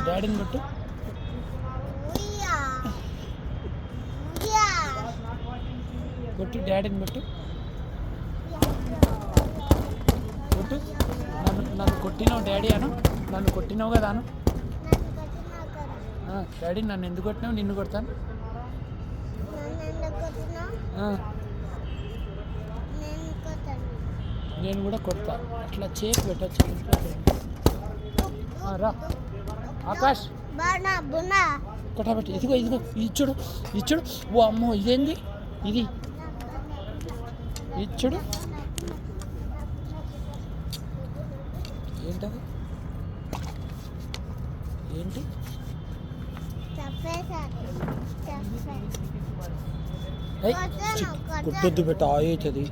డాడీని కొట్టు. కొట్టు డాడీని కొట్టు. కొట్టు. నన్ను కొట్టినావు డాడీ అను. నన్ను కొట్టినావు కదా అను. డాడీ నన్ను ఎందుకు కొట్టినావు? నిన్ను కొడతాను. నేను కూడా కొడతా. అట్లా చేసి పెట్టచ్చు. రా ఆకాష్ కొట్టబెట్టి. ఇదిగో ఇచ్చుడు. ఓ అమ్మో ఇదేంది ఇది? ఇచ్చుడు ఏంటది? ఏంటి? కొట్టొద్దు పెట్ట అవుతుంది.